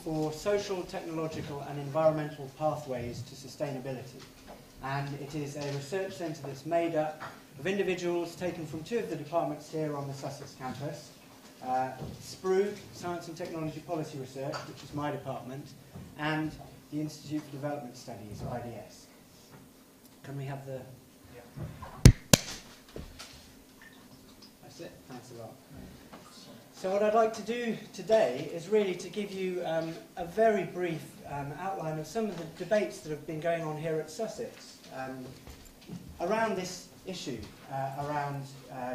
for social, technological and environmental pathways to sustainability. And it is a research centre that's made up of individuals taken from two of the departments here on the Sussex campus. SPRU, Science and Technology Policy Research, which is my department, and the Institute for Development Studies, or IDS. Can we have the... Yeah. That's it. Thanks a lot. So what I'd like to do today is really to give you a very brief outline of some of the debates that have been going on here at Sussex around this issue, around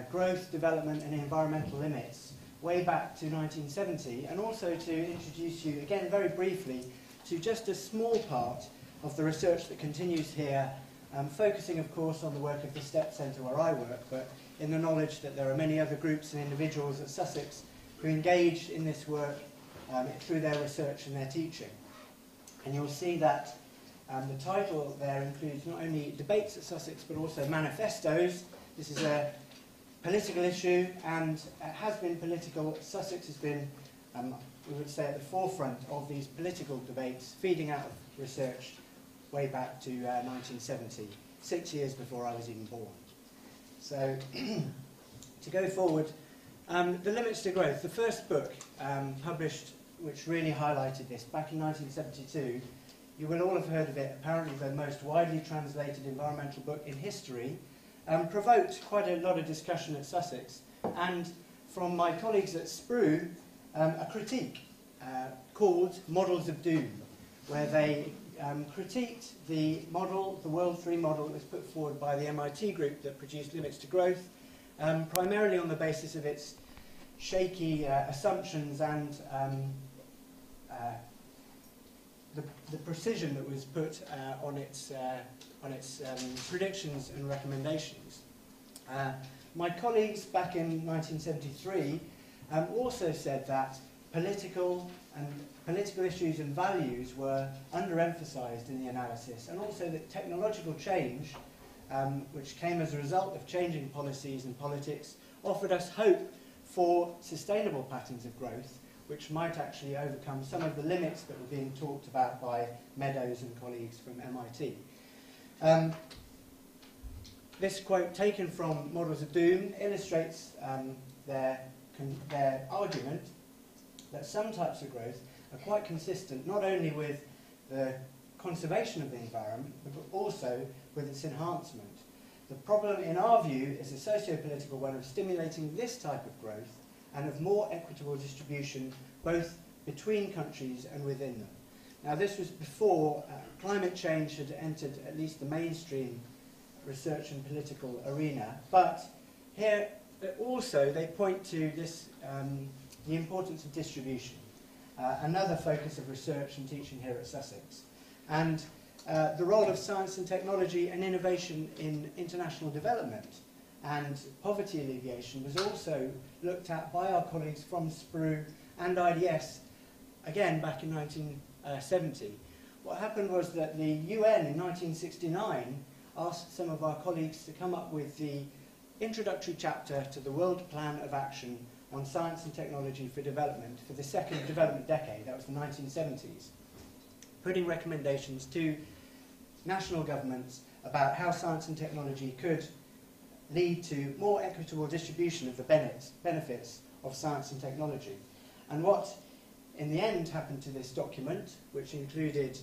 growth, development and environmental limits way back to 1970, and also to introduce you again very briefly to just a small part of the research that continues here, focusing of course on the work of the STEP Centre where I work, but in the knowledge that there are many other groups and individuals at Sussex who engage in this work through their research and their teaching. And you'll see that the title there includes not only debates at Sussex but also manifestos. This is a political issue and it has been political. Sussex has been, we would say, at the forefront of these political debates, feeding out of research way back to 1970, 6 years before I was even born. So, to go forward, The Limits to Growth, the first book published which really highlighted this back in 1972, you will all have heard of it, apparently the most widely translated environmental book in history, provoked quite a lot of discussion at Sussex, and from my colleagues at SPRU, a critique called Models of Doom, where they critiqued the model, the World 3 model that was put forward by the MIT group that produced Limits to Growth, primarily on the basis of its shaky assumptions and the precision that was put on its predictions and recommendations. My colleagues back in 1973 also said that political issues and values were underemphasized in the analysis, and also that technological change, which came as a result of changing policies and politics, offered us hope for sustainable patterns of growth, which might actually overcome some of the limits that were being talked about by Meadows and colleagues from MIT. This quote, taken from Models of Doom, illustrates their argument that some types of growth are quite consistent not only with the conservation of the environment, but also with its enhancement. The problem, in our view, is a socio-political one of stimulating this type of growth and of more equitable distribution both between countries and within them. Now, this was before climate change had entered at least the mainstream research and political arena, but here also they point to this, the importance of distribution, another focus of research and teaching here at Sussex, and the role of science and technology and innovation in international development and poverty alleviation was also looked at by our colleagues from SPRU and IDS, again back in 1970. What happened was that the UN in 1969 asked some of our colleagues to come up with the introductory chapter to the World Plan of Action on Science and Technology for Development for the second development decade, that was the 1970s, putting recommendations to national governments about how science and technology could lead to more equitable distribution of the benefits of science and technology. And what in the end happened to this document, which included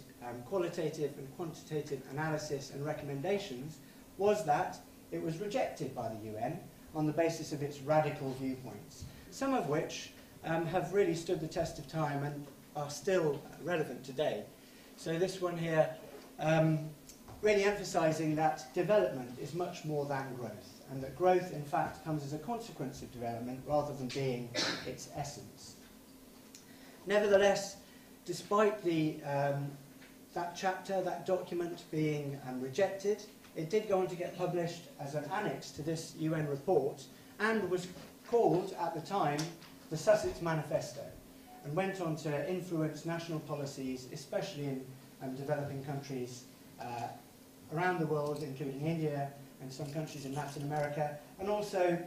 qualitative and quantitative analysis and recommendations, was that it was rejected by the UN on the basis of its radical viewpoints, some of which have really stood the test of time and are still relevant today. So this one here, really emphasizing that development is much more than growth, and that growth in fact comes as a consequence of development rather than being its essence. Nevertheless, despite that chapter, that document being rejected, it did go on to get published as an annex to this UN report and was called at the time the Sussex Manifesto, and went on to influence national policies, especially in developing countries around the world, including India and some countries in Latin America, and also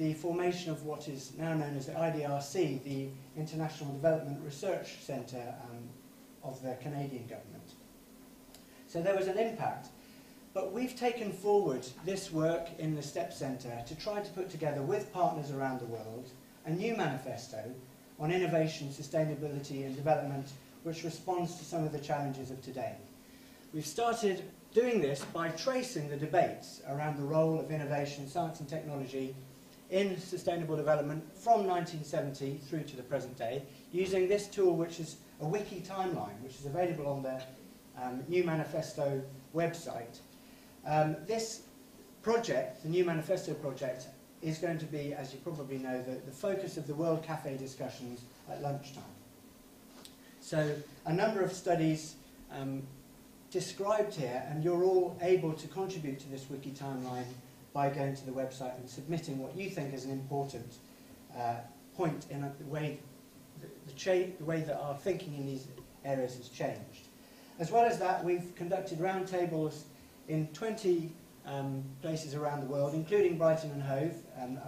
the formation of what is now known as the IDRC, the International Development Research Centre of the Canadian government. So there was an impact. But we've taken forward this work in the STEP Centre to try to put together, with partners around the world, a new manifesto on innovation, sustainability and development which responds to some of the challenges of today. We've started doing this by tracing the debates around the role of innovation, science and technology in sustainable development from 1970 through to the present day, using this tool which is a wiki timeline, which is available on the new manifesto website. This project, the new manifesto project, is going to be, as you probably know, the focus of the World Cafe discussions at lunchtime. So a number of studies described here, and you're all able to contribute to this wiki timeline by going to the website and submitting what you think is an important point in the way that our thinking in these areas has changed. As well as that, we've conducted roundtables in 20 places around the world, including Brighton and Hove,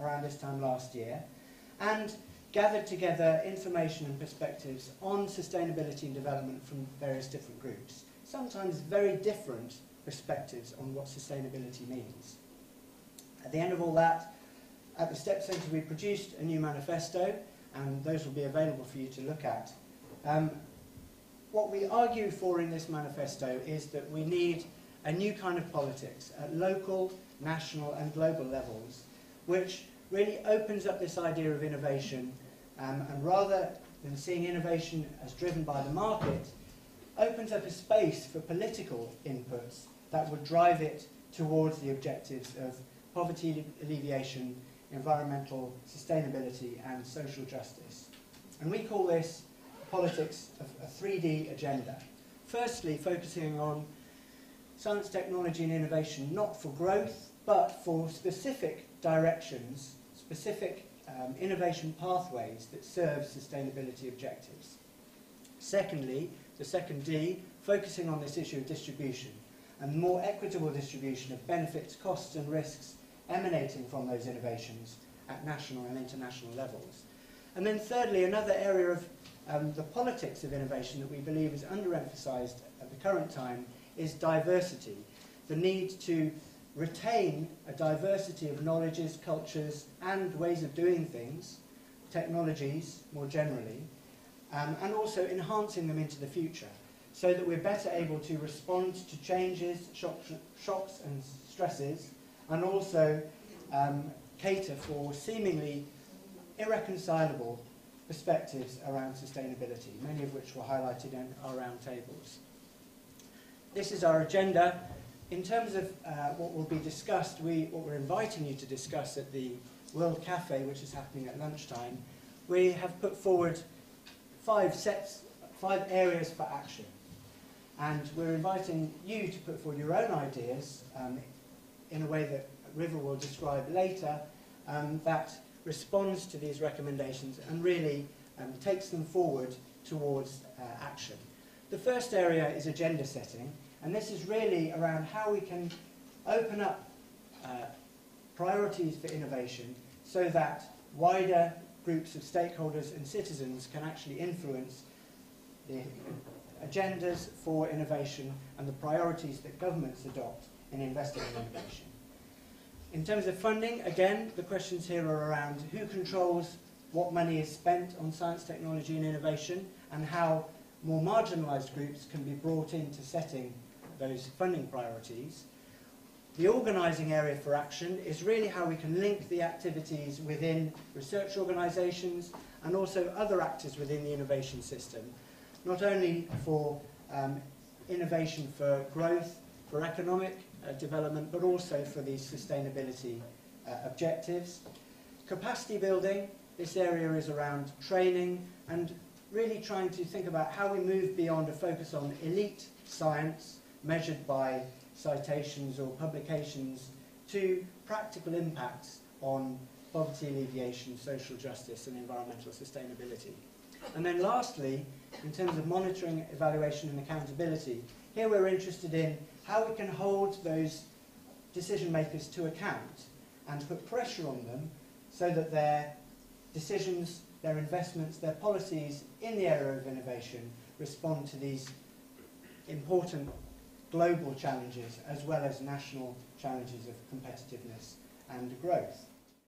around this time last year, and gathered together information and perspectives on sustainability and development from various different groups. Sometimes very different perspectives on what sustainability means. At the end of all that, at the STEP Centre we produced a new manifesto, and those will be available for you to look at. What we argue for in this manifesto is that we need a new kind of politics at local, national and global levels, which really opens up this idea of innovation, and rather than seeing innovation as driven by the market, opens up a space for political inputs that would drive it towards the objectives of poverty alleviation, environmental sustainability and social justice. And we call this politics of a 3D agenda. Firstly, focusing on science, technology and innovation, not for growth, but for specific directions, specific innovation pathways that serve sustainability objectives. Secondly, the second D, focusing on this issue of distribution and more equitable distribution of benefits, costs and risks emanating from those innovations at national and international levels. And then thirdly, another area of the politics of innovation that we believe is underemphasised at the current time is diversity. The need to retain a diversity of knowledges, cultures and ways of doing things, technologies more generally, and also enhancing them into the future so that we're better able to respond to changes, shocks and stresses, and also cater for seemingly irreconcilable perspectives around sustainability, many of which were highlighted in our roundtables. This is our agenda. In terms of what will be discussed, what we're inviting you to discuss at the World Cafe, which is happening at lunchtime, we have put forward 5 areas for action. And we're inviting you to put forward your own ideas in a way that River will describe later, that responds to these recommendations and really takes them forward towards action. The first area is agenda setting, and this is really around how we can open up priorities for innovation so that wider groups of stakeholders and citizens can actually influence the agendas for innovation and the priorities that governments adopt in investing in innovation. In terms of funding, again, the questions here are around who controls what money is spent on science, technology and innovation, and how more marginalised groups can be brought into setting those funding priorities. The organising area for action is really how we can link the activities within research organisations and also other actors within the innovation system, not only for innovation for growth, for economic development, but also for these sustainability objectives. Capacity building, this area is around training and really trying to think about how we move beyond a focus on elite science measured by citations or publications to practical impacts on poverty alleviation, social justice and environmental sustainability. And then lastly, in terms of monitoring, evaluation and accountability, here we're interested in how we can hold those decision makers to account and put pressure on them so that their decisions, their investments, their policies in the area of innovation respond to these important global challenges as well as national challenges of competitiveness and growth.